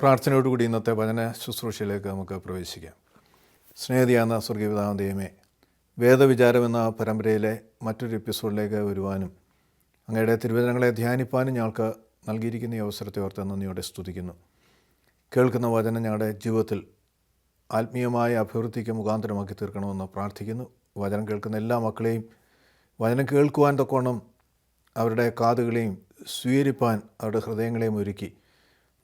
പ്രാർത്ഥനയോടുകൂടി ഇന്നത്തെ വചന ശുശ്രൂഷയിലേക്ക് നമുക്ക് പ്രവേശിക്കാം. സ്നേഹിതയാകുന്ന സ്വർഗീയ പിതാവാം ദൈവമേ, വേദവിചാരം എന്ന പരമ്പരയിലെ മറ്റൊരു എപ്പിസോഡിലേക്ക് വരുവാനും അങ്ങയുടെ തിരുവചനങ്ങളെ ധ്യാനിപ്പാനും ഞങ്ങൾക്ക് നൽകിയിരിക്കുന്ന ഈ അവസരത്തെ ഓർത്ത് നന്ദിയോടെ സ്തുതിക്കുന്നു. കേൾക്കുന്ന വചനം ഞങ്ങളുടെ ജീവിതത്തിൽ ആത്മീയമായ അഭിവൃദ്ധിക്ക് മുഖാന്തരമാക്കി തീർക്കണമെന്ന് പ്രാർത്ഥിക്കുന്നു. വചനം കേൾക്കുന്ന എല്ലാ മക്കളെയും വചനം കേൾക്കുവാൻ തക്കോണം അവരുടെ കാതുകളെയും സ്വീകരിപ്പാൻ അവരുടെ ഹൃദയങ്ങളെയും ഒരുക്കി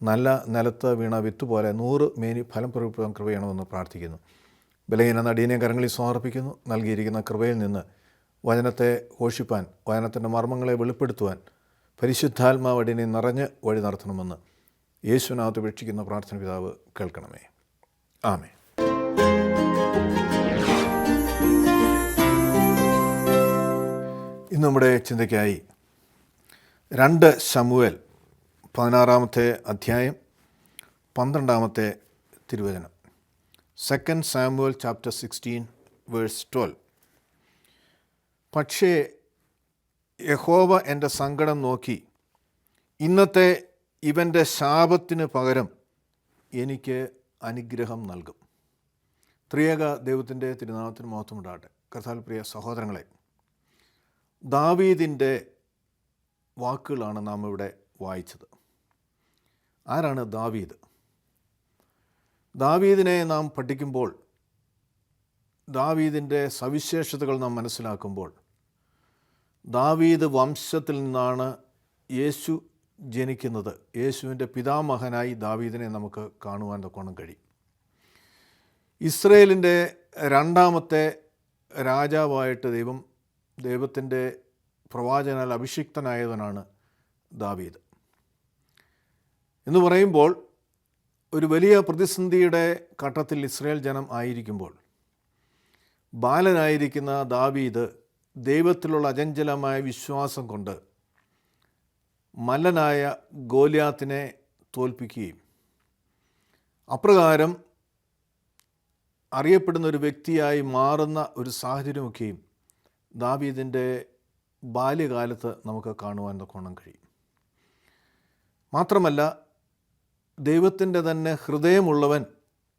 നല്ല നിലത്ത് വീണ വിത്ത് പോലെ 100 മേനി ഫലം പുറപ്പെടുവാൻ കൃപ ചെയ്യണമെന്ന് പ്രാർത്ഥിക്കുന്നു. ബലഹീന നടീനെ കരങ്ങളിൽ സമർപ്പിക്കുന്നു. നൽകിയിരിക്കുന്ന കൃപയിൽ നിന്ന് വചനത്തെ ഘോഷിപ്പാൻ, വചനത്തിൻ്റെ മർമ്മങ്ങളെ വെളിപ്പെടുത്തുവാൻ പരിശുദ്ധാത്മാവ് അടിയനെ നിറഞ്ഞ് വഴി നടത്തണമെന്ന് യേശുവിനകത്ത് വീക്ഷിക്കുന്ന പ്രാർത്ഥന പിതാവ് കേൾക്കണമേ. ആമേൻ. ഇന്ന് നമ്മുടെ ചിന്തയ്ക്കായി 2 ശമൂവേൽ 16-ാമത്തെ അധ്യായം 12-ാമത്തെ തിരുവചനം. 2 Samuel chapter 16 verse 12. പക്ഷേ യഹോവ എൻ്റെ സങ്കടം നോക്കി ഇന്നത്തെ ഇവൻ്റെ ശാപത്തിന് പകരം എനിക്ക് അനുഗ്രഹം നൽകും. ത്രിയേക ദൈവത്തിൻ്റെ തിരുനാമത്തിന് മഹത്വം ഉണ്ടാകട്ടെ. കർത്താവിൽ പ്രിയ സഹോദരങ്ങളെ, ദാവീദിൻ്റെ വാക്കുകളാണ് നാം ഇവിടെ വായിച്ചത്. ആരാണ് ദാവീദ്? ദാവീദിനെ നാം പഠിക്കുമ്പോൾ, ദാവീദിൻ്റെ സവിശേഷതകൾ നാം മനസ്സിലാക്കുമ്പോൾ, ദാവീദ് വംശത്തിൽ നിന്നാണ് യേശു ജനിക്കുന്നത്. യേശുവിൻ്റെ പിതാമഹനായി ദാവീദിനെ നമുക്ക് കാണുവാൻ തക്കോണം കഴിയും. ഇസ്രയേലിൻ്റെ 2ാമത്തെ രാജാവായിട്ട് ദൈവത്തിൻ്റെ പ്രവാചകനാൽ അഭിഷിക്തനായവനാണ് ദാവീദ്. എന്ന് പറയുമ്പോൾ ഒരു വലിയ പ്രതിസന്ധിയുടെ ഘട്ടത്തിൽ ഇസ്രായേൽ ജനം ആയിരിക്കുമ്പോൾ ബാലനായിരിക്കുന്ന ദാവീദ് ദൈവത്തിലുള്ള അചഞ്ചലമായ വിശ്വാസം കൊണ്ട് മല്ലനായ ഗോലിയാത്തിനെ തോൽപ്പിക്കുകയും അപ്രകാരം അറിയപ്പെടുന്ന ഒരു വ്യക്തിയായി മാറുന്ന ഒരു സാഹചര്യമൊക്കെയും ദാവീദിൻ്റെ ബാല്യകാലത്ത് നമുക്ക് കാണുവാൻ തക്കോണം കഴിയും. മാത്രമല്ല, ദൈവത്തിൻ്റെ തന്നെ ഹൃദയമുള്ളവൻ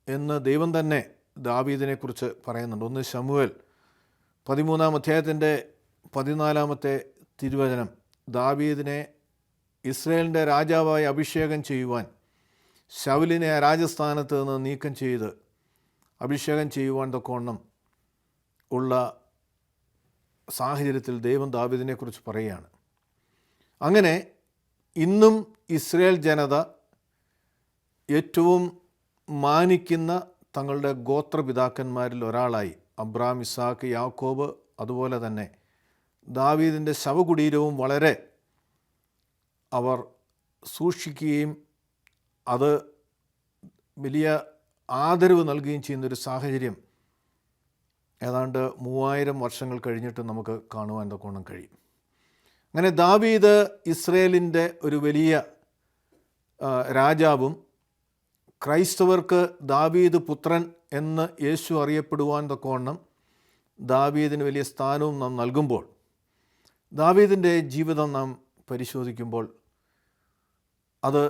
എന്ന് ദൈവം തന്നെ ദാവീദിനെക്കുറിച്ച് പറയുന്നുണ്ട്. 1 ശമൂവേൽ 13-ാം അധ്യായത്തിൻ്റെ 14-ാമത്തെ തിരുവചനം, ദാവീദിനെ ഇസ്രായേലിൻ്റെ രാജാവായി അഭിഷേകം ചെയ്യുവാൻ ശൗലിനെ രാജസ്ഥാനത്ത് നിന്ന് നീക്കം ചെയ്ത് അഭിഷേകം ചെയ്യുവാൻ തക്കോണം ഉള്ള സാഹചര്യത്തിൽ ദൈവം ദാവീദിനെക്കുറിച്ച് പറയുകയാണ്. അങ്ങനെ ഇന്നും ഇസ്രായേൽ ജനത ഏറ്റവും മാനിക്കുന്ന തങ്ങളുടെ ഗോത്രപിതാക്കന്മാരിൽ ഒരാളായി അബ്രാം, ഇസാക്ക്, യാക്കോബ്, അതുപോലെ തന്നെ ദാവീദിൻ്റെ ശവകുടീരവും വളരെ അവർ സൂക്ഷിക്കുകയും അത് വലിയ ആദരവ് നൽകുകയും ചെയ്യുന്നൊരു സാഹചര്യം ഏതാണ്ട് 3000 വർഷങ്ങൾ കഴിഞ്ഞിട്ട് നമുക്ക് കാണുവാൻ തക്കോണം കഴിയും. അങ്ങനെ ദാവീദ് ഇസ്രയേലിൻ്റെ ഒരു വലിയ രാജാവും ക്രൈസ്തവർക്ക് ദാവീദ് പുത്രൻ എന്ന് യേശു അറിയപ്പെടുവാൻ തക്കവണ്ണം ദാവീദിന് വലിയ സ്ഥാനവും നാം നൽകുമ്പോൾ, ദാവീദിൻ്റെ ജീവിതം നാം പരിശോധിക്കുമ്പോൾ അത്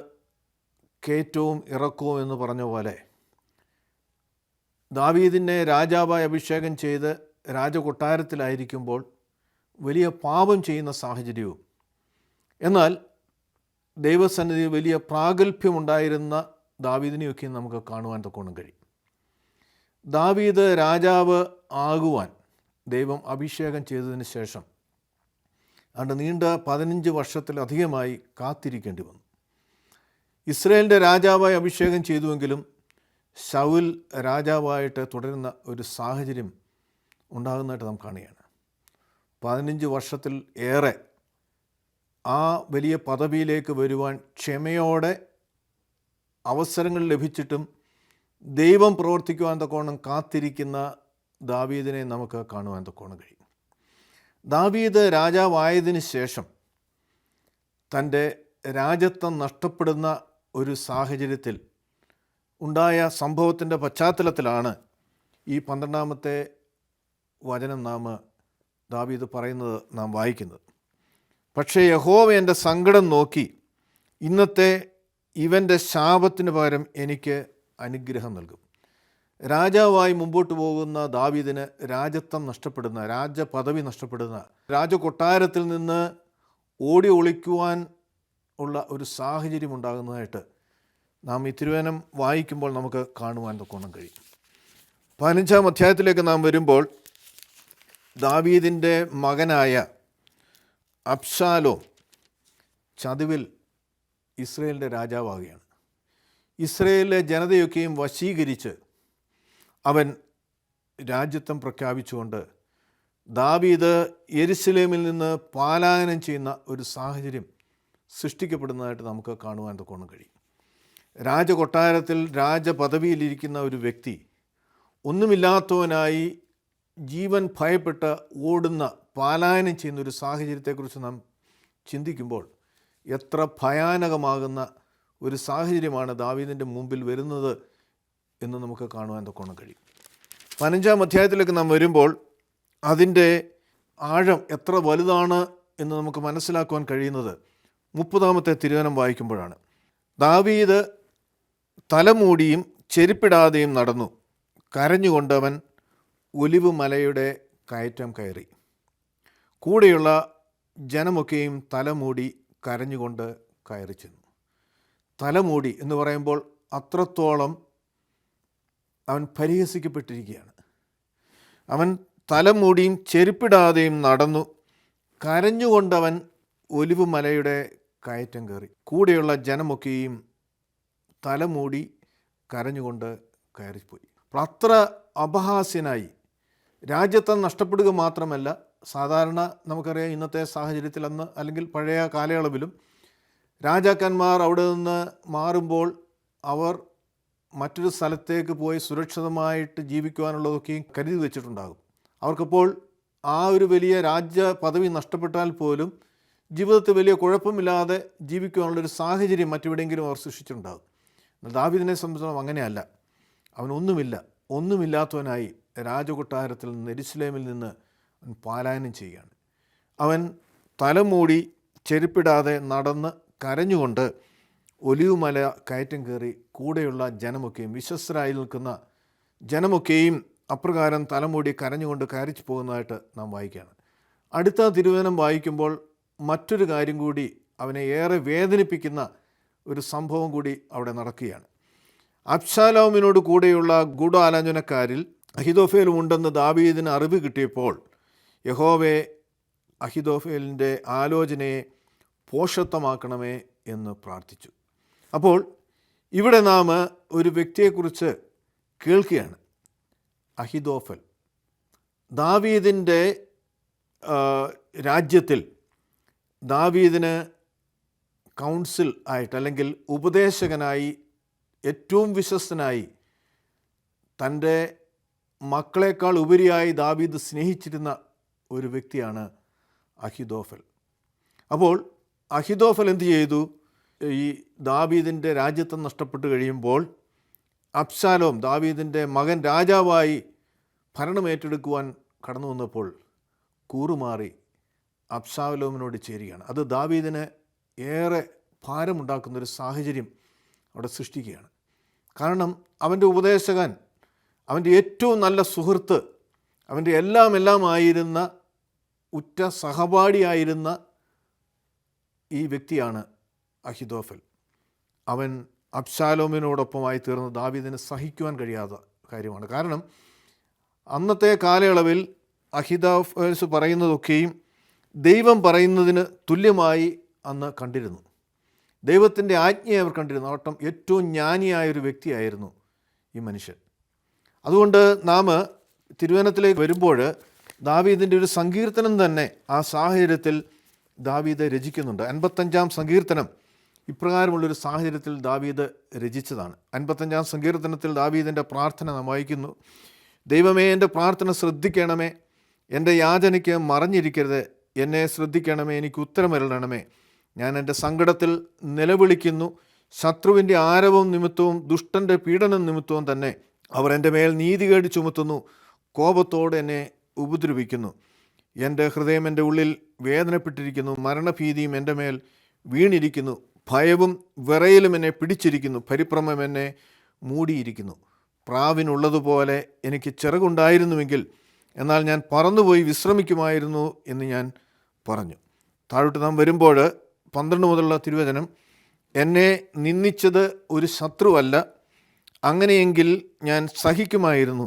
കയറ്റവും ഇറക്കവും എന്ന് പറഞ്ഞ പോലെ ദാവീദിനെ രാജാവായി അഭിഷേകം ചെയ്ത് രാജകൊട്ടാരത്തിലായിരിക്കുമ്പോൾ വലിയ പാപം ചെയ്യുന്ന സാഹചര്യവും, എന്നാൽ ദൈവസന്നിധി വലിയ പ്രാഗൽഭ്യമുണ്ടായിരുന്ന ദാവീദിനെയൊക്കെ നമുക്ക് കാണുവാൻ തക്കോണം കഴിയും. ദാവീദ് രാജാവ് ആകുവാൻ ദൈവം അഭിഷേകം ചെയ്തതിന് ശേഷം അതുകൊണ്ട് നീണ്ട 15 വർഷത്തിലധികമായി കാത്തിരിക്കേണ്ടി വന്നു. ഇസ്രായേലിൻ്റെ രാജാവായി അഭിഷേകം ചെയ്തുവെങ്കിലും ശൗൽ രാജാവായിട്ട് തുടരുന്ന ഒരു സാഹചര്യം ഉണ്ടാകുന്നതായിട്ട് നാം കാണുകയാണ്. 15 വർഷത്തിൽ ഏറെ ആ വലിയ പദവിയിലേക്ക് വരുവാൻ ക്ഷമയോടെ അവസരങ്ങൾ ലഭിച്ചിട്ടും ദൈവം പ്രവർത്തിക്കുവാൻ തക്കോണം കാത്തിരിക്കുന്ന ദാവീദിനെ നമുക്ക് കാണുവാൻ തക്കോണം കഴിയും. ദാവീദ് രാജാവായതിന് ശേഷം തൻ്റെ രാജ്യത്വം നഷ്ടപ്പെടുന്ന ഒരു സാഹചര്യത്തിൽ ഉണ്ടായ സംഭവത്തിൻ്റെ പശ്ചാത്തലത്തിലാണ് ഈ 12-ാമത്തെ വചനം ദാവീദ് പറയുന്നത് നാം വായിക്കുന്നത്. പക്ഷേ യഹോവ എൻ്റെ സങ്കടം നോക്കി ഇന്നത്തെ ഇവൻ്റെ ശാപത്തിന് പകരം എനിക്ക് അനുഗ്രഹം നൽകും. രാജാവായി മുമ്പോട്ട് പോകുന്ന ദാവീദിന് രാജത്വം നഷ്ടപ്പെടുന്ന, രാജപദവി നഷ്ടപ്പെടുന്ന, രാജകൊട്ടാരത്തിൽ നിന്ന് ഓടി ഒളിക്കുവാൻ ഉള്ള ഒരു സാഹചര്യം ഉണ്ടാകുന്നതായിട്ട് നാം ഈ തിരുവചനം വായിക്കുമ്പോൾ നമുക്ക് കാണുവാൻ തൊക്കണം കഴിയും. 15-ാം അധ്യായത്തിലേക്ക് നാം വരുമ്പോൾ ദാവീദിൻ്റെ മകനായ അബ്ശാലോം ചതുവിൽ ഇസ്രയേലിൻ്റെ രാജാവാകുകയാണ്. ഇസ്രയേലിലെ ജനതയൊക്കെയും വശീകരിച്ച് അവൻ രാജ്യത്വം പ്രഖ്യാപിച്ചുകൊണ്ട് ദാവീദ് യെരുശലേമിൽ നിന്ന് പലായനം ചെയ്യുന്ന ഒരു സാഹചര്യം സൃഷ്ടിക്കപ്പെടുന്നതായിട്ട് നമുക്ക് കാണുവാൻ തൊക്കണം കഴിയും. രാജകൊട്ടാരത്തിൽ രാജപദവിയിലിരിക്കുന്ന ഒരു വ്യക്തി ഒന്നുമില്ലാത്തവനായി ജീവൻ ഭയപ്പെട്ട് ഓടുന്ന, പലായനം ചെയ്യുന്ന ഒരു സാഹചര്യത്തെക്കുറിച്ച് നാം ചിന്തിക്കുമ്പോൾ എത്ര ഭയാനകമാകുന്ന ഒരു സാഹചര്യമാണ് ദാവീദിൻ്റെ മുമ്പിൽ വരുന്നത് എന്ന് നമുക്ക് കാണുവാൻ തൊക്കണം കഴിയും. 15-ാം അധ്യായത്തിലേക്ക് നാം വരുമ്പോൾ അതിൻ്റെ ആഴം എത്ര വലുതാണ് എന്ന് നമുക്ക് മനസ്സിലാക്കുവാൻ കഴിയുന്നത് 30-ാമത്തെ തിരുവചനം വായിക്കുമ്പോഴാണ്. ദാവീദ് തലമൂടിയും ചെരുപ്പിടാതെയും നടന്നു, കരഞ്ഞുകൊണ്ടവൻ ഒലിവ് മലയുടെ കയറ്റം കയറി. കൂടെയുള്ള ജനമൊക്കെയും തലമൂടി കരഞ്ഞുകൊണ്ട് കയറി ചെന്നു. തലമൂടി എന്ന് പറയുമ്പോൾ അത്രത്തോളം അവൻ പരിഹസിക്കപ്പെട്ടിരിക്കുകയാണ്. അവൻ തലമൂടിയും ചെരുപ്പിടാതെയും നടന്നു, കരഞ്ഞുകൊണ്ടവൻ ഒലിവ് മലയുടെ കയറ്റം കയറി. കൂടെയുള്ള ജനമൊക്കെയും തലമൂടി കരഞ്ഞുകൊണ്ട് കയറിപ്പോയി. അപ്പോൾ അത്ര അപഹാസ്യനായി, രാജ്യത്വം നഷ്ടപ്പെടുക മാത്രമല്ല, സാധാരണ നമുക്കറിയാം ഇന്നത്തെ സാഹചര്യത്തിൽ അന്ന് അല്ലെങ്കിൽ പഴയ കാലയളവിലും രാജാക്കന്മാർ അവിടെ നിന്ന് മാറുമ്പോൾ അവർ മറ്റൊരു സ്ഥലത്തേക്ക് പോയി സുരക്ഷിതമായിട്ട് ജീവിക്കുവാനുള്ളതൊക്കെയും കരുതി വെച്ചിട്ടുണ്ടാകും. അവർക്കപ്പോൾ ആ ഒരു വലിയ രാജ്യ പദവി നഷ്ടപ്പെട്ടാൽ പോലും ജീവിതത്തിൽ വലിയ കുഴപ്പമില്ലാതെ ജീവിക്കുവാനുള്ളൊരു സാഹചര്യം മറ്റെവിടെയെങ്കിലും അവർ സൃഷ്ടിച്ചിട്ടുണ്ടാകും. എന്നാൽ ദാവീദിനെ സംബന്ധിച്ചിടത്തോളം അങ്ങനെയല്ല. ഒന്നുമില്ലാത്തവനായി രാജകൊട്ടാരത്തിൽ നിന്ന്, യെരുശലേമിൽ നിന്ന് അവൻ പലായനം ചെയ്യുകയാണ്. അവൻ തലമൂടി ചെരുപ്പിടാതെ നടന്ന് കരഞ്ഞുകൊണ്ട് ഒലിവുമല കയറ്റം കയറി. കൂടെയുള്ള ജനമൊക്കെയും, വിശ്വസ്തരായി നിൽക്കുന്ന ജനമൊക്കെയും അപ്രകാരം തലമൂടി കരഞ്ഞുകൊണ്ട് കയറിച്ചു പോകുന്നതായിട്ട് നാം വായിക്കുകയാണ്. അടുത്ത തിരുവചനം വായിക്കുമ്പോൾ മറ്റൊരു കാര്യം കൂടി അവനെ ഏറെ വേദനിപ്പിക്കുന്ന ഒരു സംഭവം കൂടി അവിടെ നടക്കുകയാണ്. അബ്ശാലോമിനോട് കൂടെയുള്ള ഗൂഢാലോചനക്കാരിൽ അഹിതോഫേലും ഉണ്ടെന്ന് ദാവീദിന് അറിവ് കിട്ടിയപ്പോൾ യഹോവേ, അഹിതോഫേലിൻ്റെ ആലോചനയെ പോഷത്വമാക്കണമേ എന്ന് പ്രാർത്ഥിച്ചു. അപ്പോൾ ഇവിടെ നാം ഒരു വ്യക്തിയെക്കുറിച്ച് കേൾക്കുകയാണ്, അഹിതോഫൽ. ദാവീദിൻ്റെ രാജ്യത്തിൽ ദാവീദിന് കൗൺസിൽ ആയിട്ട് അല്ലെങ്കിൽ ഉപദേശകനായി ഏറ്റവും വിശ്വസ്തനായി തൻ്റെ മക്കളെക്കാൾ ഉപരിയായി ദാവീദ് സ്നേഹിച്ചിരുന്ന ഒരു വ്യക്തിയാണ് അഹിതോഫൽ. അപ്പോൾ അഹിതോഫൽ എന്ത് ചെയ്തു? ഈ ദാവീദിൻ്റെ രാജ്യത്വം നഷ്ടപ്പെട്ട് കഴിയുമ്പോൾ അബ്ശാലോം, ദാവീദിൻ്റെ മകൻ, രാജാവായി ഭരണമേറ്റെടുക്കുവാൻ കടന്നു വന്നപ്പോൾ കൂറുമാറി അബ്ശാലോമിനോട് ചേരുകയാണ്. അത് ദാവീദിന് ഏറെ ഭാരമുണ്ടാക്കുന്നൊരു സാഹചര്യം അവിടെ സൃഷ്ടിക്കുകയാണ്. കാരണം അവൻ്റെ ഉപദേശകൻ, അവൻ്റെ ഏറ്റവും നല്ല സുഹൃത്ത്, അവൻ്റെ എല്ലാമായിരുന്ന ഉറ്റ സഹപാഠിയായിരുന്ന ഈ വ്യക്തിയാണ് അഹിതോഫൽ. അവൻ അബ്ശാലോമിനോടൊപ്പമായി തീർന്ന് ദാവീദിന് സഹിക്കുവാൻ കഴിയാത്ത കാര്യമാണ്. കാരണം അന്നത്തെ കാലയളവിൽ അഹിതോഫൽ പറയുന്നതൊക്കെയും ദൈവം പറയുന്നതിന് തുല്യമായി അന്ന് കണ്ടിരുന്നു. ദൈവത്തിൻ്റെ ആജ്ഞയെ അവർ കണ്ടിരുന്നു. അവട്ടം ഏറ്റവും ജ്ഞാനിയായൊരു വ്യക്തിയായിരുന്നു ഈ മനുഷ്യൻ. അതുകൊണ്ട് നാം തിരുവചനത്തിലേക്ക് വരുമ്പോൾ ദാവീദിൻ്റെ ഒരു സങ്കീർത്തനം തന്നെ ആ സാഹചര്യത്തിൽ ദാവീദ് രചിക്കുന്നുണ്ട്. 55-ാം സങ്കീർത്തനം ഇപ്രകാരമുള്ളൊരു സാഹചര്യത്തിൽ ദാവീദ് രചിച്ചതാണ്. 55-ാം സങ്കീർത്തനത്തിൽ ദാവീദിൻ്റെ പ്രാർത്ഥന നാം വായിക്കുന്നു. ദൈവമേ, എൻ്റെ പ്രാർത്ഥന ശ്രദ്ധിക്കണമേ, എൻ്റെ യാചനയ്ക്ക് മറഞ്ഞിരിക്കരുത്, എന്നെ ശ്രദ്ധിക്കണമേ, എനിക്ക് ഉത്തരമരുളണമേ. ഞാൻ എൻ്റെ സങ്കടത്തിൽ നിലവിളിക്കുന്നു. ശത്രുവിൻ്റെ ആരവം നിമിത്തവും ദുഷ്ടൻ്റെ പീഡനം നിമിത്തവും തന്നെ അവർ എൻ്റെ മേൽ നീതികേട് ചുമത്തുന്നു, കോപത്തോടെ എന്നെ ഉപദ്രവിക്കുന്നു. എൻ്റെ ഹൃദയം എൻ്റെ ഉള്ളിൽ വേദനപ്പെട്ടിരിക്കുന്നു, മരണഭീതിയും എൻ്റെ മേൽ വീണിരിക്കുന്നു. ഭയവും വിറയലും എന്നെ പിടിച്ചിരിക്കുന്നു. പരിഭ്രമം എന്നെ മൂടിയിരിക്കുന്നു. പ്രാവിനുള്ളതുപോലെ എനിക്ക് ചിറകുണ്ടായിരുന്നുവെങ്കിൽ എന്നാൽ ഞാൻ പറന്നുപോയി വിശ്രമിക്കുമായിരുന്നു എന്ന് ഞാൻ പറഞ്ഞു. താഴോട്ട് നാം വരുമ്പോൾ 12 മുതലുള്ള തിരുവചനം, എന്നെ നിന്ദിച്ചത് ഒരു ശത്രുവല്ല, അങ്ങനെയെങ്കിൽ ഞാൻ സഹിക്കുമായിരുന്നു.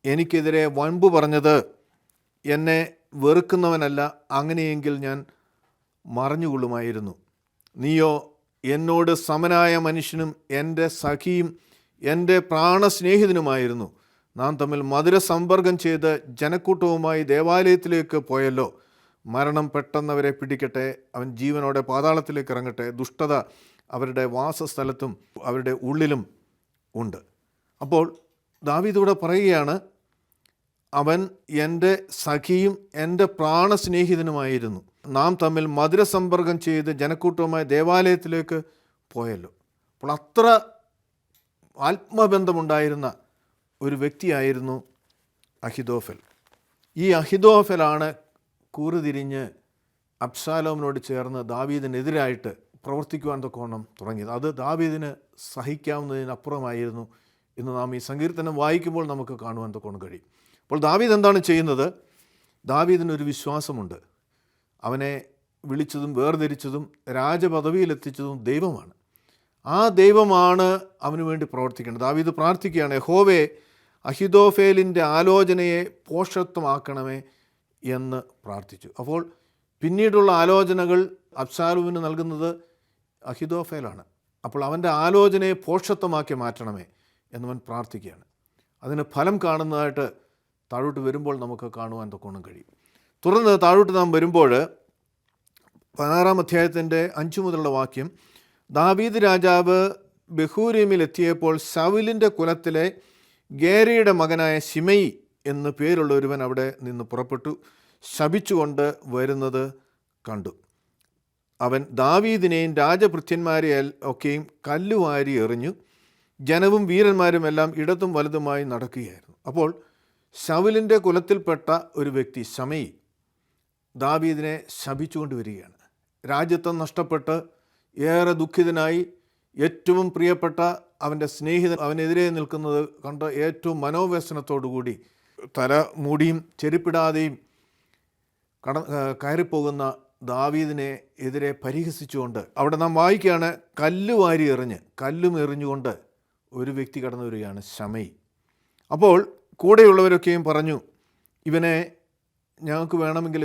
എനിക്കെതിരെ വൻപ് പറഞ്ഞത് എന്നെ വെറുക്കുന്നവനല്ല, അങ്ങനെയെങ്കിൽ ഞാൻ മറഞ്ഞുകൊള്ളുമായിരുന്നു. നീയോ എന്നോട് സമനായ മനുഷ്യനും എൻ്റെ സഖിയും എൻ്റെ പ്രാണസ്നേഹിതനുമായിരുന്നു. നാം തമ്മിൽ മധുര സമ്പർക്കം ചെയ്ത് ജനക്കൂട്ടവുമായി ദേവാലയത്തിലേക്ക് പോയല്ലോ. മരണം പെട്ടെന്നവരെ പിടിക്കട്ടെ, അവൻ ജീവനോടെ പാതാളത്തിലേക്ക് ഇറങ്ങട്ടെ. ദുഷ്ടത അവരുടെ വാസസ്ഥലത്തും അവരുടെ ഉള്ളിലും ഉണ്ട്. അപ്പോൾ ദാവീദ് പറയുകയാണ്, അവൻ എൻ്റെ സഖിയും എൻ്റെ പ്രാണസ്നേഹിതനുമായിരുന്നു. നാം തമ്മിൽ മധുര സമ്പർക്കം ചെയ്ത് ജനക്കൂട്ടവുമായി ദേവാലയത്തിലേക്ക് പോയല്ലോ. അപ്പോൾ അത്ര ആത്മബന്ധമുണ്ടായിരുന്ന ഒരു വ്യക്തിയായിരുന്നു അഹിതോഫൽ. ഈ അഹിതോഫലാണ് കൂറുതിരിഞ്ഞ് അബ്ശാലോമിനോട് ചേർന്ന് ദാവീദിനെതിരായിട്ട് പ്രവർത്തിക്കുവാൻ തക്കവണ്ണം തുടങ്ങിയത്. അത് ദാവീദിന് സഹിക്കാവുന്നതിനപ്പുറമായിരുന്നു എന്ന് നാം ഈ സങ്കീർത്തനം വായിക്കുമ്പോൾ നമുക്ക് കാണുവാൻ തക്കവണ്ണം കഴിയും. അപ്പോൾ ദാവീദ് എന്താണ് ചെയ്യുന്നത്? ദാവീദിനൊരു വിശ്വാസമുണ്ട്. അവനെ വിളിച്ചതും വേർതിരിച്ചതും രാജപദവിയിലെത്തിച്ചതും ദൈവമാണ്. ആ ദൈവമാണ് അവന് വേണ്ടി പ്രവർത്തിക്കേണ്ടത്. ദാവീദ് പ്രാർത്ഥിക്കുകയാണ്, യഹോവേ, അഹിതോഫേലിൻ്റെ ആലോചനയെ പോഷത്വമാക്കണമേ എന്ന് പ്രാർത്ഥിച്ചു. അപ്പോൾ പിന്നീടുള്ള ആലോചനകൾ അബ്ശാലോമിന് നൽകുന്നത് അഹിതോഫേലാണ്. അപ്പോൾ അവൻ്റെ ആലോചനയെ പോഷത്വമാക്കി മാറ്റണമേ എന്നവൻ പ്രാർത്ഥിക്കുകയാണ്. അതിന് ഫലം കാണുന്നതായിട്ട് താഴോട്ട് വരുമ്പോൾ നമുക്ക് കാണുവാൻ തക്കോണം കഴിയും. തുടർന്ന് താഴോട്ട് നാം വരുമ്പോൾ 16 അധ്യായത്തിൻ്റെ 5 മുതലുള്ള വാക്യം, ദാവീദ് രാജാവ് ബഹൂരീമിൽ എത്തിയപ്പോൾ ശൗലിൻ്റെ കുലത്തിലെ ഗേരയുടെ മകനായ ശിമെയി എന്ന് പേരുള്ള ഒരുവൻ അവിടെ നിന്ന് പുറപ്പെട്ടു ശപിച്ചുകൊണ്ട് വരുന്നത് കണ്ടു. അവൻ ദാവീദിനെയും രാജഭൃത്യന്മാരെയും ഒക്കെയും കല്ലുവാരി എറിഞ്ഞു. ജനവും വീരന്മാരും എല്ലാം ഇടത്തും വലതുമായി നടക്കുകയായിരുന്നു. അപ്പോൾ ശൗലിൻ്റെ കുലത്തിൽപ്പെട്ട ഒരു വ്യക്തി ശമയി ദാവീദിനെ ശപിച്ചുകൊണ്ട് വരികയാണ്. രാജ്യത്വം നഷ്ടപ്പെട്ട് ഏറെ ദുഃഖിതനായി ഏറ്റവും പ്രിയപ്പെട്ട അവൻ്റെ സ്നേഹിതൻ അവനെതിരെ നിൽക്കുന്നത് കണ്ട് ഏറ്റവും മനോവ്യസനത്തോടുകൂടി തല മൂടിയും ചെരുപ്പിടാതെയും കയറിപ്പോകുന്ന ദാവീദിനെ എതിരെ പരിഹസിച്ചുകൊണ്ട് അവിടെ നാം വായിക്കുകയാണ്, കല്ലുവാരി എറിഞ്ഞ് കല്ലും എറിഞ്ഞുകൊണ്ട് ഒരു വ്യക്തി കടന്നു വരികയാണ്, ശമയി. അപ്പോൾ കൂടെയുള്ളവരൊക്കെയും പറഞ്ഞു, ഇവനെ ഞങ്ങൾക്ക് വേണമെങ്കിൽ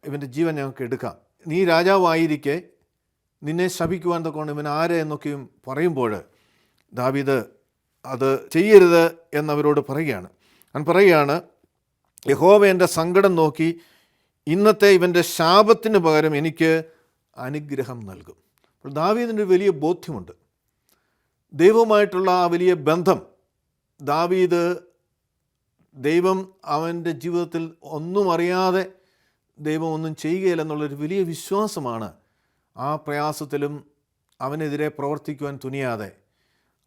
ഇവൻ്റെ ജീവൻ ഞങ്ങൾക്ക് എടുക്കാം. നീ രാജാവായിരിക്കെ നിന്നെ ശപിക്കുവാൻ തക്കോണം ഇവൻ ആരെ എന്നൊക്കെയും പറയുമ്പോൾ ദാവീദ് അത് ചെയ്യരുത് എന്നവരോട് പറയുകയാണ്. അവൻ പറയുകയാണ്, യഹോവ എൻ്റെ സങ്കടം നോക്കി ഇന്നത്തെ ഇവൻ്റെ ശാപത്തിന് പകരം എനിക്ക് അനുഗ്രഹം നൽകും. അപ്പോൾ ദാവീദിന് ഒരു വലിയ ബോധ്യമുണ്ട്. ദൈവവുമായിട്ടുള്ള ആ വലിയ ബന്ധം, ദൈവം അവൻ്റെ ജീവിതത്തിൽ ഒന്നും അറിയാതെ ദൈവം ഒന്നും ചെയ്യുകയില്ലെന്നുള്ളൊരു വലിയ വിശ്വാസമാണ്. ആ പ്രയാസത്തിലും അവനെതിരെ പ്രവർത്തിക്കുവാൻ തുനിയാതെ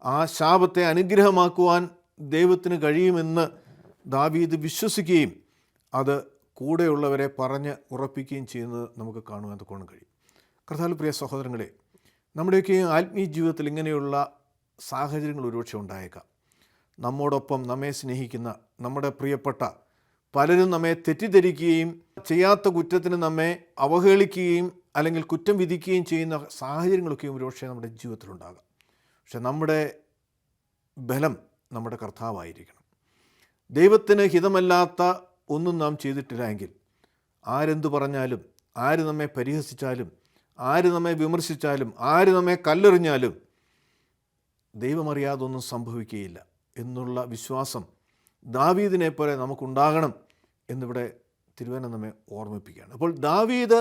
ആ ശാപത്തെ അനുഗ്രഹമാക്കുവാൻ ദൈവത്തിന് കഴിയുമെന്ന് ദാവീദ് വിശ്വസിക്കുകയും അത് കൂടെയുള്ളവരെ പറഞ്ഞ് ഉറപ്പിക്കുകയും ചെയ്യുന്നത് നമുക്ക് കാണുവാൻ തക്കോണം കഴിയും. കർത്താവിൽ പ്രിയ സഹോദരങ്ങളെ, നമ്മുടെയൊക്കെ ആത്മീയ ജീവിതത്തിൽ ഇങ്ങനെയുള്ള സാഹചര്യങ്ങൾ ഒരുപക്ഷെ ഉണ്ടായേക്കാം. നമ്മോടൊപ്പം നമ്മെ സ്നേഹിക്കുന്ന നമ്മുടെ പ്രിയപ്പെട്ട പലരും നമ്മെ തെറ്റിദ്ധരിക്കുകയും ചെയ്യാത്ത കുറ്റത്തിന് നമ്മെ അവഹേളിക്കുകയും അല്ലെങ്കിൽ കുറ്റം വിധിക്കുകയും ചെയ്യുന്ന സാഹചര്യങ്ങളൊക്കെയും ഒരുപക്ഷെ നമ്മുടെ ജീവിതത്തിലുണ്ടാകാം. പക്ഷെ നമ്മുടെ ബലം നമ്മുടെ കർത്താവായിരിക്കണം. ദൈവത്തിന് ഹിതമല്ലാത്ത ഒന്നും നാം ചെയ്തിട്ടില്ല എങ്കിൽ ആരെന്തു പറഞ്ഞാലും, ആര് നമ്മെ പരിഹസിച്ചാലും, ആര് നമ്മെ വിമർശിച്ചാലും, ആര് നമ്മെ കല്ലെറിഞ്ഞാലും ദൈവമറിയാതൊന്നും സംഭവിക്കുകയില്ല എന്നുള്ള വിശ്വാസം ദാവീദിനെ പോലെ നമുക്കുണ്ടാകണം എന്നിവിടെ തിരുവചനം നമ്മെ ഓർമ്മിപ്പിക്കുകയാണ്. അപ്പോൾ ദാവീദ്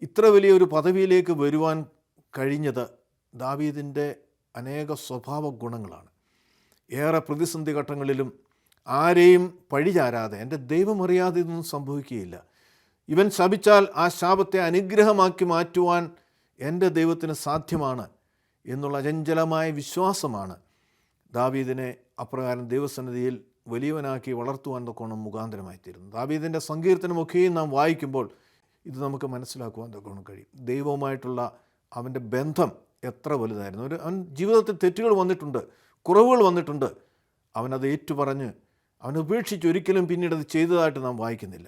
ഇത്ര വലിയൊരു പദവിയിലേക്ക് വരുവാൻ കഴിഞ്ഞത് ദാവീദിൻ്റെ അനേക സ്വഭാവ ഗുണങ്ങളാണ്. ഏറെ പ്രതിസന്ധി ഘട്ടങ്ങളിലും ആരെയും പഴിചാരാതെ, എൻ്റെ ദൈവം അറിയാതെ ഇതൊന്നും സംഭവിക്കുകയില്ല, ഇവൻ ശപിച്ചാൽ ആ ശാപത്തെ അനുഗ്രഹമാക്കി മാറ്റുവാൻ എൻ്റെ ദൈവത്തിന് സാധ്യമാണ് എന്നുള്ള അചഞ്ചലമായ വിശ്വാസമാണ് ദാവീദിനെ അപ്രകാരം ദൈവസന്നിധിയിൽ വലിയവനാക്കി വളർത്തുവാൻ തക്കോണം മുഖാന്തരമായിത്തീരുന്നു. ദാവീദിൻ്റെ സങ്കീർത്തനമൊക്കെയും നാം വായിക്കുമ്പോൾ ഇത് നമുക്ക് മനസ്സിലാക്കുവാൻ തക്കോണം കഴിയും. ദൈവവുമായിട്ടുള്ള അവൻ്റെ ബന്ധം എത്ര വലുതായിരുന്നു. അവൻ ജീവിതത്തിൽ തെറ്റുകൾ വന്നിട്ടുണ്ട്, കുറവുകൾ വന്നിട്ടുണ്ട്. അവനത് ഏറ്റുപറഞ്ഞ് അവൻ ഉപേക്ഷിച്ച് ഒരിക്കലും പിന്നീട് അത് ചെയ്തതായിട്ട് നാം വായിക്കുന്നില്ല.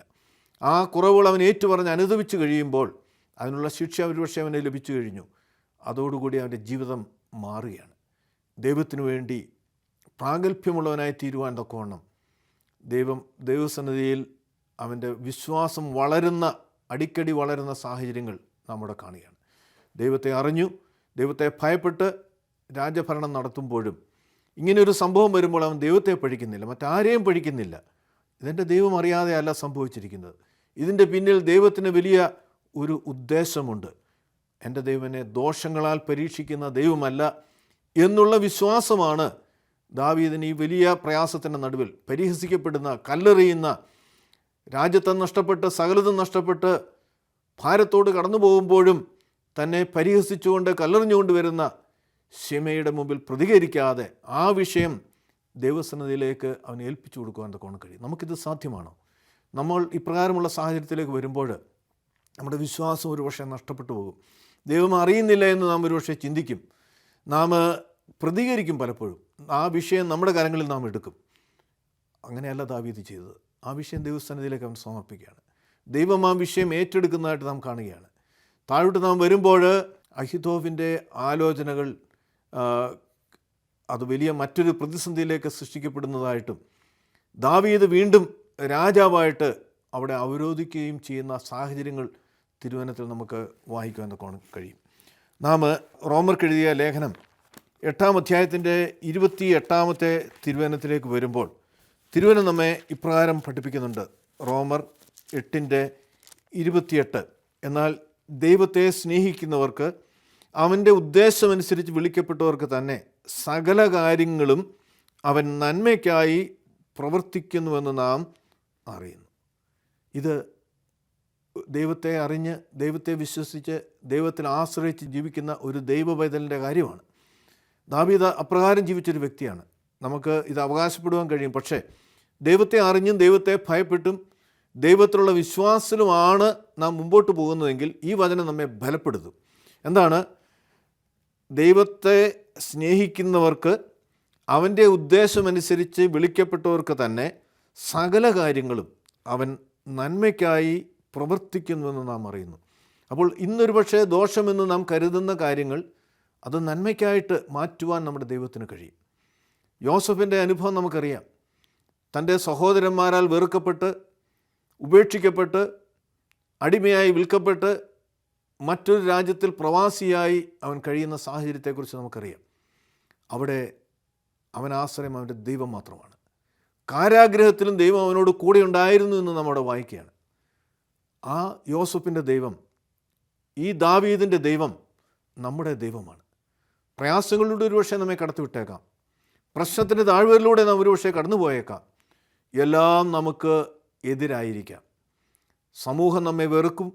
ആ കുറവുകൾ അവൻ ഏറ്റുപറഞ്ഞ് അനുദപിച്ച് കഴിയുമ്പോൾ അതിനുള്ള ശിക്ഷ ഒരുപക്ഷെ അവന് ലഭിച്ചു കഴിഞ്ഞു. അതോടുകൂടി അവൻ്റെ ജീവിതം മാറുകയാണ്. ദൈവത്തിനു വേണ്ടി പ്രാഗൽഭ്യമുള്ളവനായി തീരുവാൻ തക്കവണ്ണം ദൈവസന്നിധിയിൽ അവൻ്റെ വിശ്വാസം അടിക്കടി വളരുന്ന സാഹചര്യങ്ങൾ നമ്മുടെ കാണുകയാണ്. ദൈവത്തെ അറിഞ്ഞു, ദൈവത്തെ ഭയപ്പെട്ട് രാജ്യഭരണം നടത്തുമ്പോഴും ഇങ്ങനെയൊരു സംഭവം വരുമ്പോൾ അവൻ ദൈവത്തെ പഴിക്കുന്നില്ല, മറ്റാരെയും പഴിക്കുന്നില്ല. ഇതെൻ്റെ ദൈവം അറിയാതെയല്ല സംഭവിച്ചിരിക്കുന്നത്. ഇതിൻ്റെ പിന്നിൽ ദൈവത്തിന് വലിയ ഒരു ഉദ്ദേശമുണ്ട്. എൻ്റെ ദൈവനെ ദോഷങ്ങളാൽ പരീക്ഷിക്കുന്ന ദൈവമല്ല എന്നുള്ള വിശ്വാസമാണ് ദാവീദിന് ഈ വലിയ പ്രയാസത്തിൻ്റെ നടുവിൽ, പരിഹസിക്കപ്പെടുന്ന, കല്ലെറിയുന്ന, രാജ്യത്തെ നഷ്ടപ്പെട്ട് സകലതും നഷ്ടപ്പെട്ട് ഭാരത്തോട് കടന്നു പോകുമ്പോഴും തന്നെ പരിഹസിച്ചുകൊണ്ട് കല്ലെറിഞ്ഞുകൊണ്ട് വരുന്ന ശിമെയുടെ മുമ്പിൽ പ്രതികരിക്കാതെ ആ വിഷയം ദൈവസന്നിധിയിലേക്ക് അവൻ ഏൽപ്പിച്ചു കൊടുക്കുവാൻ തക്കവണ്ണം കഴിയും. നമുക്കിത് സാധ്യമാണോ? നമ്മൾ ഇപ്രകാരമുള്ള സാഹചര്യത്തിലേക്ക് വരുമ്പോൾ നമ്മുടെ വിശ്വാസം ഒരുപക്ഷെ നഷ്ടപ്പെട്ടു പോകും. ദൈവം അറിയുന്നില്ല എന്ന് നാം ഒരുപക്ഷെ ചിന്തിക്കും. നാം പ്രതികരിക്കും. പലപ്പോഴും ആ വിഷയം നമ്മുടെ കരങ്ങളിൽ നാം എടുക്കും. അങ്ങനെയല്ല ദാവീദ് ചെയ്തത്. ആ വിഷയം ദൈവസന്നിധിയിലേക്ക് അവൻ സമർപ്പിക്കുകയാണ്. ദൈവം ആ വിഷയം ഏറ്റെടുക്കുന്നതായിട്ട് നാം കാണുകയാണ്. താഴോട്ട് നാം വരുമ്പോൾ അഹിതോഫിൻ്റെ ആലോചനകൾ അത് വലിയ മറ്റൊരു പ്രതിസന്ധിയിലേക്ക് സൃഷ്ടിക്കപ്പെടുന്നതായിട്ടും ദാവീദ് വീണ്ടും രാജാവായിട്ട് അവിടെ അവരോധിക്കുകയും ചെയ്യുന്ന സാഹചര്യങ്ങൾ തിരുവചനത്തിൽ നമുക്ക് വായിക്കുവാൻ കഴിയും. നാം റോമർക്കെഴുതിയ ലേഖനം 8-ാം അധ്യായത്തിൻ്റെ 28-ാമത്തെ തിരുവചനത്തിലേക്ക് വരുമ്പോൾ തിരുവചനം നമ്മെ ഇപ്രകാരം പഠിപ്പിക്കുന്നുണ്ട്. റോമർ 8:28, എന്നാൽ ദൈവത്തെ സ്നേഹിക്കുന്നവർക്ക് അവൻ്റെ ഉദ്ദേശമനുസരിച്ച് വിളിക്കപ്പെട്ടവർക്ക് തന്നെ സകല കാര്യങ്ങളും അവൻ നന്മയ്ക്കായി പ്രവർത്തിക്കുന്നുവെന്ന് നാം അറിയുന്നു. ഇത് ദൈവത്തെ അറിഞ്ഞ്, ദൈവത്തെ വിശ്വസിച്ച്, ദൈവത്തിൽ ആശ്രയിച്ച് ജീവിക്കുന്ന ഒരു ദൈവപൈതലിൻ്റെ കാര്യമാണ്. ദാവീദ് അപ്രകാരം ജീവിച്ചൊരു വ്യക്തിയാണ്. നമുക്ക് ഇത് അവകാശപ്പെടുവാൻ കഴിയും. പക്ഷേ ദൈവത്തെ അറിഞ്ഞും ദൈവത്തെ ഭയപ്പെട്ടും ദൈവത്തിലുള്ള വിശ്വാസത്തിലുമാണ് നാം മുമ്പോട്ട് പോകുന്നതെങ്കിൽ ഈ വചനം നമ്മെ ബലപ്പെടുത്തും. എന്താണ്? ദൈവത്തെ സ്നേഹിക്കുന്നവർക്ക് അവൻ്റെ ഉദ്ദേശമനുസരിച്ച് വിളിക്കപ്പെട്ടവർക്ക് തന്നെ സകല കാര്യങ്ങളും അവൻ നന്മയ്ക്കായി പ്രവർത്തിക്കുന്നുവെന്ന് നാം അറിയുന്നു. അപ്പോൾ ഇന്നൊരു പക്ഷേ ദോഷമെന്ന് നാം കരുതുന്ന കാര്യങ്ങൾ അത് നന്മയ്ക്കായിട്ട് മാറ്റുവാൻ നമ്മുടെ ദൈവത്തിന് കഴിയും. യോസഫിൻ്റെ അനുഭവം നമുക്കറിയാം. തൻ്റെ സഹോദരന്മാരാൽ വെറുക്കപ്പെട്ട്, ഉപേക്ഷിക്കപ്പെട്ട്, അടിമയായി വിൽക്കപ്പെട്ട് മറ്റൊരു രാജ്യത്തിൽ പ്രവാസിയായി അവൻ കഴിയുന്ന സാഹചര്യത്തെക്കുറിച്ച് നമുക്കറിയാം. അവിടെ അവൻ ആശ്രയം അവൻ്റെ ദൈവം മാത്രമാണ്. കാരാഗ്രഹത്തിലും ദൈവം അവനോട് കൂടെ ഉണ്ടായിരുന്നു എന്ന് നമ്മുടെ വായിക്കുകയാണ്. ആ യോസഫിൻ്റെ ദൈവം, ഈ ദാവീദിൻ്റെ ദൈവം നമ്മുടെ ദൈവമാണ്. പ്രയാസങ്ങളിലൂടെ ഒരുപക്ഷെ നമ്മെ കടത്തിവിട്ടേക്കാം. പ്രശ്നത്തിൻ്റെ താഴ്വരയിലൂടെ നാം ഒരുപക്ഷെ കടന്നു പോയേക്കാം. എല്ലാം നമുക്ക് എതിരായിരിക്കാം. സമൂഹം നമ്മെ വെറുക്കും,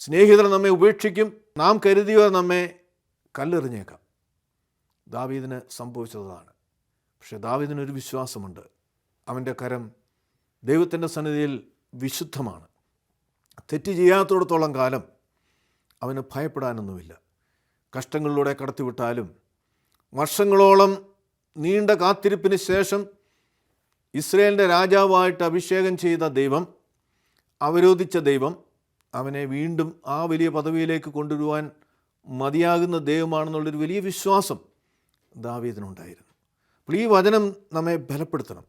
സ്നേഹിതർ നമ്മെ ഉപേക്ഷിക്കും, നാം കരുതിയവർ നമ്മെ കല്ലെറിഞ്ഞേക്കാം. ദാവീദിന് സംഭവിച്ചതാണ്. പക്ഷേ ദാവീദിനൊരു വിശ്വാസമുണ്ട്. അവൻ്റെ കരം ദൈവത്തിൻ്റെ സന്നിധിയിൽ വിശുദ്ധമാണ്. തെറ്റ് ചെയ്യാത്തിടത്തോളം കാലം അവന് ഭയപ്പെടാനൊന്നുമില്ല. കഷ്ടങ്ങളിലൂടെ കടത്തിവിട്ടാലും വർഷങ്ങളോളം നീണ്ട കാത്തിരിപ്പിന് ശേഷം ഇസ്രയേലിൻ്റെ രാജാവായിട്ട് അഭിഷേകം ചെയ്ത ദൈവം, അവരോധിച്ച ദൈവം അവനെ വീണ്ടും ആ വലിയ പദവിയിലേക്ക് കൊണ്ടുവരുവാൻ മതിയാകുന്ന ദൈവമാണെന്നുള്ളൊരു വലിയ വിശ്വാസം ദാവീദിനുണ്ടായിരുന്നു. അപ്പോൾ ഈ വചനം നമ്മെ ബലപ്പെടുത്തണം.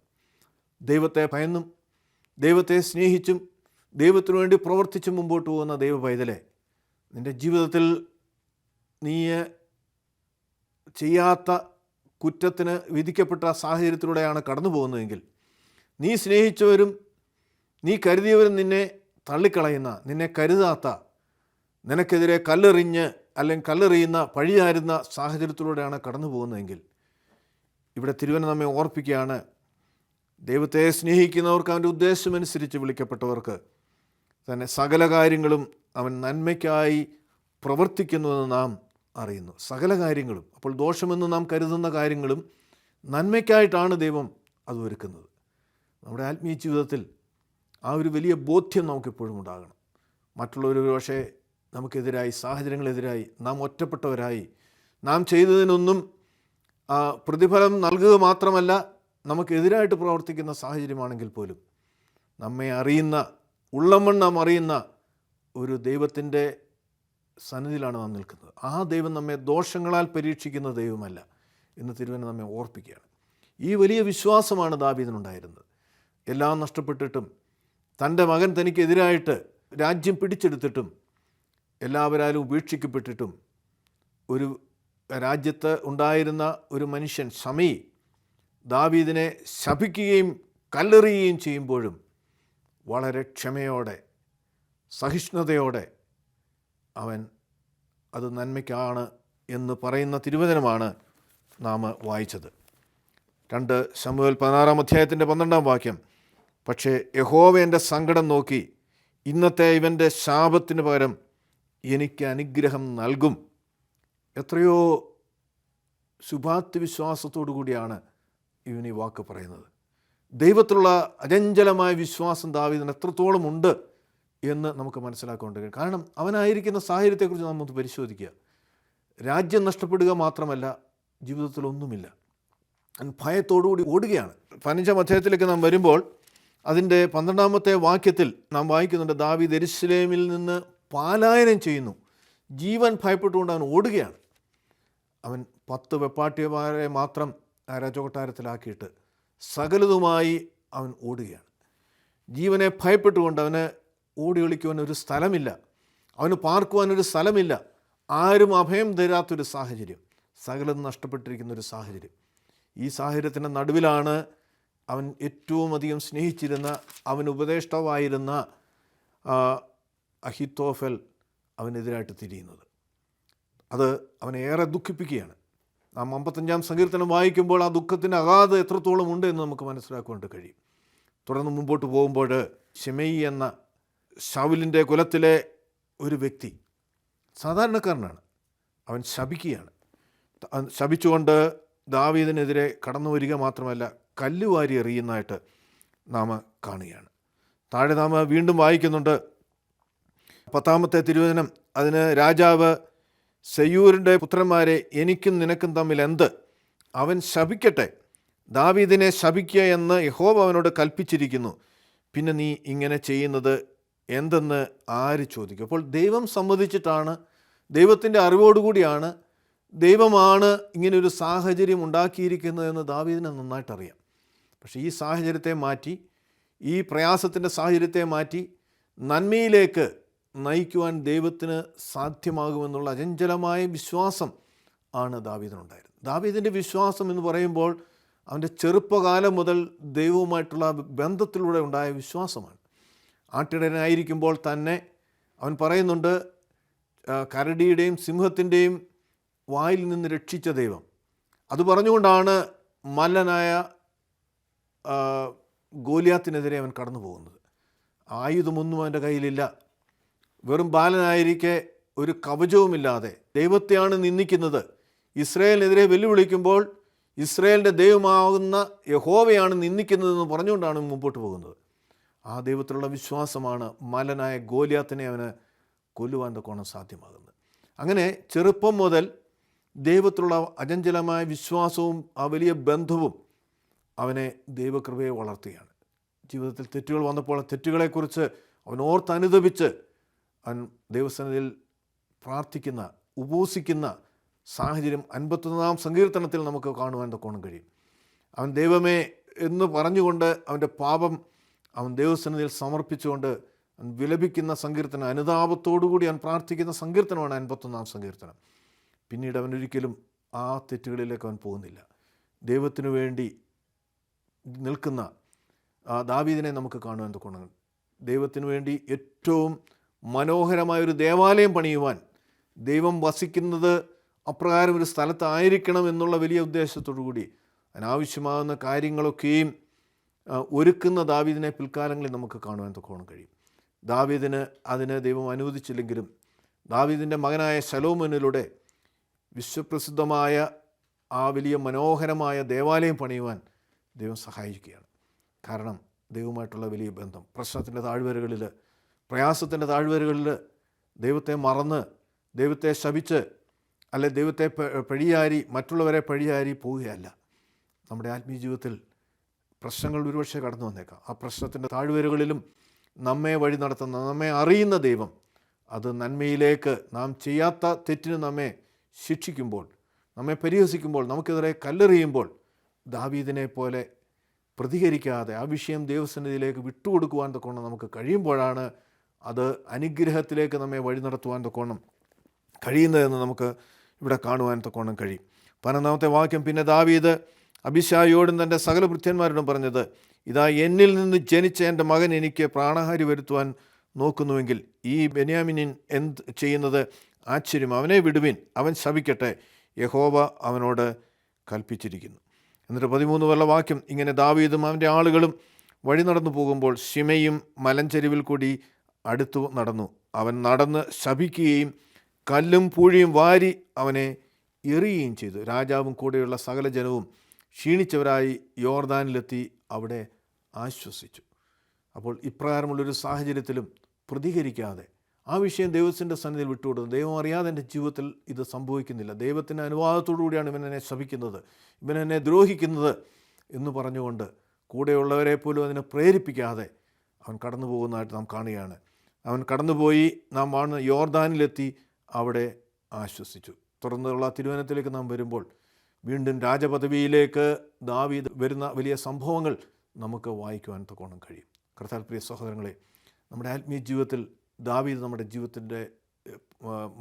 ദൈവത്തെ ഭയന്നും ദൈവത്തെ സ്നേഹിച്ചും ദൈവത്തിനു വേണ്ടി പ്രവർത്തിച്ചും മുമ്പോട്ട് പോകുന്ന ദൈവ പൈതലെ, നിൻ്റെ ജീവിതത്തിൽ നീ ചെയ്യാത്ത കുറ്റത്തിന് വിധിക്കപ്പെട്ട സാഹചര്യത്തിലൂടെയാണ് കടന്നു പോകുന്നതെങ്കിൽ, നീ സ്നേഹിച്ചവരും നീ കരുതിയവരും നിന്നെ തള്ളിക്കളയുന്ന, നിന്നെ കരുതാത്ത, നിനക്കെതിരെ കല്ലെറിഞ്ഞ് അല്ലെങ്കിൽ കല്ലെറിയുന്ന, പഴിയാരുന്ന സാഹചര്യത്തിലൂടെയാണ് കടന്നു പോകുന്നതെങ്കിൽ, ഇവിടെ തിരുവചനം നമ്മെ ഓർപ്പിക്കുകയാണ്, ദൈവത്തെ സ്നേഹിക്കുന്നവർക്ക് അവൻ്റെ ഉദ്ദേശമനുസരിച്ച് വിളിക്കപ്പെട്ടവർക്ക് തന്നെ സകല കാര്യങ്ങളും അവൻ നന്മയ്ക്കായി പ്രവർത്തിക്കുന്നുവെന്ന് നാം അറിയുന്നു. സകല കാര്യങ്ങളും. അപ്പോൾ ദോഷമെന്ന് നാം കരുതുന്ന കാര്യങ്ങളും നന്മയ്ക്കായിട്ടാണ് ദൈവം അത് ഒരുക്കുന്നത്. നമ്മുടെ ആത്മീയ ജീവിതത്തിൽ ആ ഒരു വലിയ ബോധ്യം നമുക്കെപ്പോഴും ഉണ്ടാകണം. മറ്റുള്ളവർ പക്ഷേ നമുക്കെതിരായി, സാഹചര്യങ്ങളെതിരായി, നാം ഒറ്റപ്പെട്ടവരായി, നാം ചെയ്തതിനൊന്നും പ്രതിഫലം നൽകുക മാത്രമല്ല നമുക്കെതിരായിട്ട് പ്രവർത്തിക്കുന്ന സാഹചര്യമാണെങ്കിൽ പോലും നമ്മെ അറിയുന്ന, ഉള്ളമൺ നാം അറിയുന്ന ഒരു ദൈവത്തിൻ്റെ സന്നിധിയിലാണ് നാം നിൽക്കുന്നത്. ആ ദൈവം നമ്മെ ദോഷങ്ങളാൽ പരീക്ഷിക്കുന്ന ദൈവമല്ല എന്ന് തിരുവചനം നമ്മെ ഓർപ്പിക്കുകയാണ്. ഈ വലിയ വിശ്വാസമാണ് ദാവീദിനുണ്ടായിരുന്നത്. എല്ലാം നഷ്ടപ്പെട്ടിട്ടും, തൻ്റെ മകൻ തനിക്കെതിരായിട്ട് രാജ്യം പിടിച്ചെടുത്തിട്ടും, എല്ലാവരാലും ഉപേക്ഷിക്കപ്പെട്ടിട്ടും, ഒരു രാജ്യത്ത് ഉണ്ടായിരുന്ന ഒരു മനുഷ്യൻ ശമീ ദാവീദിനെ ശപിക്കുകയും കല്ലെറിയുകയും ചെയ്യുമ്പോഴും വളരെ ക്ഷമയോടെ, സഹിഷ്ണുതയോടെ അവൻ അത് നന്മയ്ക്കാണ് എന്ന് പറയുന്ന തിരുവചനമാണ് നാം വായിച്ചത്. 2 ശമൂവേൽ 16-ാം അധ്യായത്തിൻ്റെ 12-ാം വാക്യം, പക്ഷേ യഹോവ എൻ്റെ സങ്കടം നോക്കി ഇന്നത്തെ ഇവൻ്റെ ശാപത്തിന് പകരം എനിക്ക് അനുഗ്രഹം നൽകും. എത്രയോ ശുഭാപ്തി വിശ്വാസത്തോടു കൂടിയാണ് ഇവൻ ഈ വാക്ക് പറയുന്നത്. ദൈവത്തിലുള്ള അചഞ്ചലമായ വിശ്വാസം ദാവീദിന് എത്രത്തോളം ഉണ്ട് എന്ന് നമുക്ക് മനസ്സിലാക്കേണ്ടി കഴിയും. കാരണം അവനായിരിക്കുന്ന സാഹചര്യത്തെക്കുറിച്ച് നാം ഒന്ന് പരിശോധിക്കുക. രാജ്യം നഷ്ടപ്പെടുക മാത്രമല്ല, ജീവിതത്തിലൊന്നുമില്ല. ഭയത്തോടുകൂടി ഓടുകയാണ്. 15-ാം അധ്യായത്തിലേക്ക് നാം വരുമ്പോൾ അതിൻ്റെ 12-ാമത്തെ വാക്യത്തിൽ നാം വായിക്കുന്നുണ്ട്, ദാവീദ് യെരൂശലേമിൽ നിന്ന് പലായനം ചെയ്യുന്നു. ജീവൻ ഭയപ്പെട്ടുകൊണ്ട് അവൻ ഓടുകയാണ്. അവൻ 10 വെപ്പാട്ടിമാരെ മാത്രം രാജകൊട്ടാരത്തിലാക്കിയിട്ട് സകലതുമായി അവൻ ഓടുകയാണ്. ജീവനെ ഭയപ്പെട്ടുകൊണ്ട് അവന് ഓടി ഒളിക്കുവാൻ ഒരു സ്ഥലമില്ല, അവന് പാർക്കുവാനൊരു സ്ഥലമില്ല, ആരും അഭയം തരാത്തൊരു സാഹചര്യം, സകലം നഷ്ടപ്പെട്ടിരിക്കുന്നൊരു സാഹചര്യം. ഈ സാഹചര്യത്തിൻ്റെ നടുവിലാണ് അവൻ ഏറ്റവും അധികം സ്നേഹിച്ചിരുന്ന, അവൻ ഉപദേഷ്ടാവായിരുന്ന അഹിത്തോഫൽ അവനെതിരായിട്ട് തിരിയുന്നത്. അത് അവനെ ഏറെ ദുഃഖിപ്പിക്കുകയാണ്. നാം 55-ാം സങ്കീർത്തനം വായിക്കുമ്പോൾ ആ ദുഃഖത്തിൻ്റെ അഗാധം എത്രത്തോളം ഉണ്ട് എന്ന് നമുക്ക് മനസ്സിലാക്കുവാൻ കഴിയും. തുടർന്ന് മുമ്പോട്ട് പോകുമ്പോൾ ശിമെയി എന്ന ശൗലിൻ്റെ കുലത്തിലെ ഒരു വ്യക്തി, സാധാരണക്കാരനാണ്, അവൻ ശപിക്കുകയാണ്. ശപിച്ചുകൊണ്ട് ദാവീദിനെതിരെ കടന്നു വരിക മാത്രമല്ല, കല്ലുവാരി എറിയുന്നതായിട്ട് നാം കാണുകയാണ്. താഴെ നാം വീണ്ടും വായിക്കുന്നുണ്ട് 10-ാമത്തെ തിരുവചനം, അതിന് രാജാവ്, സെയ്യൂരിൻ്റെ പുത്രന്മാരെ, എനിക്കും നിനക്കും തമ്മിൽ എന്ത്? അവൻ ശപിക്കട്ടെ, ദാവീദിനെ ശപിക്കുക എന്ന് യഹോവ അവനോട് കൽപ്പിച്ചിരിക്കുന്നു. പിന്നെ നീ ഇങ്ങനെ ചെയ്യുന്നത് എന്തെന്ന് ആര് ചോദിക്കും? അപ്പോൾ ദൈവം സമ്മതിച്ചിട്ടാണ്, ദൈവത്തിൻ്റെ അറിവോടുകൂടിയാണ്, ദൈവമാണ് ഇങ്ങനൊരു സാഹചര്യം ഉണ്ടാക്കിയിരിക്കുന്നതെന്ന് ദാവീദിന് നന്നായിട്ടറിയാം. പക്ഷേ ഈ സാഹചര്യത്തെ മാറ്റി, ഈ പ്രയാസത്തിൻ്റെ സാഹചര്യത്തെ മാറ്റി നന്മയിലേക്ക് നയിക്കുവാൻ ദൈവത്തിന് സാധ്യമാകുമെന്നുള്ള അചഞ്ചലമായ വിശ്വാസം ആണ് ദാവീദിനുണ്ടായിരുന്നത്. ദാവീദിൻ്റെ വിശ്വാസം എന്ന് പറയുമ്പോൾ അവൻ്റെ ചെറുപ്പകാലം മുതൽ ദൈവവുമായിട്ടുള്ള ബന്ധത്തിലൂടെ ഉണ്ടായ വിശ്വാസമാണ്. ആട്ടിടയനായിരിക്കുമ്പോൾ തന്നെ അവൻ പറയുന്നുണ്ട്, കരടിയുടെയും സിംഹത്തിൻ്റെയും വായിൽ നിന്ന് രക്ഷിച്ച ദൈവം. അത് പറഞ്ഞുകൊണ്ടാണ് മല്ലനായ ഗോലിയാത്തിനെതിരെ അവൻ കടന്നു പോകുന്നത്. ആയുധമൊന്നും അവൻ്റെ കയ്യിലില്ല, വെറും ബാലനായിരിക്കെ ഒരു കവചവുമില്ലാതെ ദൈവത്തെയാണ് നിന്ദിക്കുന്നത്. ഇസ്രായേലിനെതിരെ വെല്ലുവിളിക്കുമ്പോൾ ഇസ്രായേലിൻ്റെ ദൈവമാകുന്ന യഹോവയാണ് നിന്ദിക്കുന്നതെന്ന് പറഞ്ഞുകൊണ്ടാണ് മുമ്പോട്ട് പോകുന്നത്. ആ ദൈവത്തിലുള്ള വിശ്വാസമാണ് മലനായ ഗോലിയാത്തിനെ അവന് കൊല്ലുവാൻ തക്കോണം സാധ്യമാകുന്നത്. അങ്ങനെ ചെറുപ്പം മുതൽ ദൈവത്തിലുള്ള അചഞ്ചലമായ വിശ്വാസവും ആ വലിയ ബന്ധവും അവനെ ദൈവകൃപയെ വളർത്തുകയാണ്. ജീവിതത്തിൽ തെറ്റുകൾ വന്നപ്പോൾ തെറ്റുകളെക്കുറിച്ച് അവൻ ഓർത്തനുദപിച്ച് അവൻ ദൈവസന്നിധിയിൽ പ്രാർത്ഥിക്കുന്ന, ഉപവസിക്കുന്ന സാഹചര്യം 51-ാം സങ്കീർത്തനത്തിൽ നമുക്ക് കാണുവാൻ തക്കോണം കഴിയും. അവൻ ദൈവമേ എന്ന് പറഞ്ഞുകൊണ്ട് അവൻ്റെ പാപം അവൻ ദൈവസന്നിധിയിൽ സമർപ്പിച്ചുകൊണ്ട് അവൻ വിലപിക്കുന്ന സങ്കീർത്തനം, അനുതാപത്തോടുകൂടി അവൻ പ്രാർത്ഥിക്കുന്ന സങ്കീർത്തനമാണ് 51-ാം സങ്കീർത്തനം. പിന്നീട് അവനൊരിക്കലും ആ തെറ്റുകളിലേക്ക് അവൻ പോകുന്നില്ല. ദൈവത്തിനു വേണ്ടി നിൽക്കുന്ന ദാവീദിനെ നമുക്ക് കാണുവാൻ തക്കോണം. ദൈവത്തിനു വേണ്ടി ഏറ്റവും മനോഹരമായൊരു ദേവാലയം പണിയുവാൻ, ദൈവം വസിക്കുന്നത് അപ്രകാരം ഒരു സ്ഥലത്തായിരിക്കണം എന്നുള്ള വലിയ ഉദ്ദേശത്തോടു കൂടി അനാവശ്യമാകുന്ന കാര്യങ്ങളൊക്കെയും ഒരുക്കുന്ന ദാവീദിനെ പിൽക്കാലങ്ങളിൽ നമുക്ക് കാണുവാൻ തക്കോണം കഴിയും. ദാവീദിന് അതിന് ദൈവം അനുവദിച്ചില്ലെങ്കിലും ദാവീദിൻ്റെ മകനായ ശലോമോനിലൂടെ വിശ്വപ്രസിദ്ധമായ ആ വലിയ മനോഹരമായ ദേവാലയം പണിയുവാൻ ദൈവം സഹായിക്കുകയാണ്. കാരണം ദൈവവുമായിട്ടുള്ള വലിയ ബന്ധം, പ്രശ്നത്തിൻ്റെ താഴ്വരകളിൽ, പ്രയാസത്തിൻ്റെ താഴ്വരകളിൽ ദൈവത്തെ മറന്ന്, ദൈവത്തെ ശപിച്ച്, അല്ലെ ദൈവത്തെ പഴിയാരി, മറ്റുള്ളവരെ പഴിയാരി പോവുകയല്ല. നമ്മുടെ ആത്മീയ ജീവിതത്തിൽ പ്രശ്നങ്ങൾ ഒരുപക്ഷെ കടന്നു വന്നേക്കാം. ആ പ്രശ്നത്തിൻ്റെ താഴ്വരകളിലും നമ്മെ വഴി നടത്തുന്ന, നമ്മെ അറിയുന്ന ദൈവം അത് നന്മയിലേക്ക്, നാം ചെയ്യാത്ത തെറ്റിന് നമ്മെ ശിക്ഷിക്കുമ്പോൾ, നമ്മെ പരിഹസിക്കുമ്പോൾ, നമുക്കെതിരെ കല്ലെറിയുമ്പോൾ ദാവീദിനെ പോലെ പ്രതികരിക്കാതെ ആ വിഷയം ദൈവസന്നിധിയിലേക്ക് വിട്ടുകൊടുക്കുവാൻ തക്കോണം നമുക്ക് കഴിയുമ്പോഴാണ് അത് അനുഗ്രഹത്തിലേക്ക് നമ്മെ വഴി നടത്തുവാൻ തക്കോണം കഴിയുന്നതെന്ന് നമുക്ക് ഇവിടെ കാണുവാൻ തക്കോണം കഴിയും. 12-ാമത്തെ വാക്യം, പിന്നെ ദാവീദ് അബീശായിയോടും തൻ്റെ സകല ഭൃത്യന്മാരോടും പറഞ്ഞത്, ഇതാ എന്നിൽ നിന്ന് ജനിച്ച എൻ്റെ മകൻ എനിക്ക് പ്രാണഹാരി വരുത്തുവാൻ നോക്കുന്നുവെങ്കിൽ ഈ ബെന്യാമിനിൻ എന്ത് ചെയ്യുന്നത് ആശ്ചര്യം, അവനെ വിടുവിൻ, അവൻ ശപിക്കട്ടെ, യഹോവ അവനോട് കൽപ്പിച്ചിരിക്കുന്നു. എന്നിട്ട് 13 വാക്യം, ഇങ്ങനെ ദാവീദും അവൻ്റെ ആളുകളും വഴി നടന്നു പോകുമ്പോൾ ശിമെയും മലഞ്ചെരിവിൽ കൂടി അടുത്തു നടന്നു. അവൻ നടന്ന് ശപിക്കുകയും കല്ലും പൂഴിയും വാരി അവനെ എറിയുകയും ചെയ്തു. രാജാവും കൂടെയുള്ള സകല ജനവും ക്ഷീണിച്ചവരായി യോർദാനിലെത്തി അവിടെ ആശ്വസിച്ചു. അപ്പോൾ ഇപ്രകാരമുള്ളൊരു സാഹചര്യത്തിലും പ്രതികരിക്കാതെ ആ വിഷയം ദൈവത്തിൻ്റെ സന്നിധിയിൽ വിട്ടുകൊടുത്തു. ദൈവം അറിയാതെ എൻ്റെ ജീവിതത്തിൽ ഇത് സംഭവിക്കുന്നില്ല, ദൈവത്തിൻ്റെ അനുവാദത്തോടു കൂടിയാണ് ഇവൻ എന്നെ ശപിക്കുന്നത്, ഇവൻ എന്നെ ദ്രോഹിക്കുന്നത് എന്ന് പറഞ്ഞുകൊണ്ട് കൂടെയുള്ളവരെ പോലും അതിനെ പ്രേരിപ്പിക്കാതെ അവൻ കടന്നു പോകുന്നതായിട്ട് നാം കാണുകയാണ്. അവൻ കടന്നുപോയി, നാം വാണ് യോർദാനിലെത്തി അവിടെ ആശ്വസിച്ചു. തുടർന്നുള്ള തിരുവനന്തപുരത്തിലേക്ക് നാം വരുമ്പോൾ വീണ്ടും രാജപദവിയിലേക്ക് ദാവീദ് വരുന്ന വലിയ സംഭവങ്ങൾ നമുക്ക് വായിക്കുവാൻ തക്കോണം കഴിയും. കർത്താവിൽ പ്രിയ സഹോദരങ്ങളെ, നമ്മുടെ ആത്മീയ ജീവിതത്തിൽ ദാവീദ് നമ്മുടെ ജീവിതത്തിൻ്റെ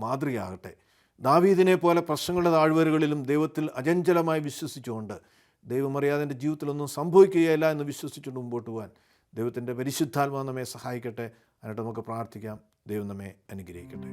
മാതൃകയാകട്ടെ. ദാവീദിനെ പോലെ പ്രശ്നങ്ങളുടെ താഴ്വരകളിലും ദൈവത്തിൽ അചഞ്ചലമായി വിശ്വസിച്ചുകൊണ്ട്, ദൈവമറിയാതെ എൻ്റെ ജീവിതത്തിലൊന്നും സംഭവിക്കുകയില്ല എന്ന് വിശ്വസിച്ചുകൊണ്ട് മുമ്പോട്ട് പോകാൻ ദൈവത്തിൻ്റെ പരിശുദ്ധാത്മാവ് നമ്മെ സഹായിക്കട്ടെ. അതിനായിട്ട് നമുക്ക് പ്രാർത്ഥിക്കാം. ദൈവം നമ്മെ അനുഗ്രഹിക്കട്ടെ.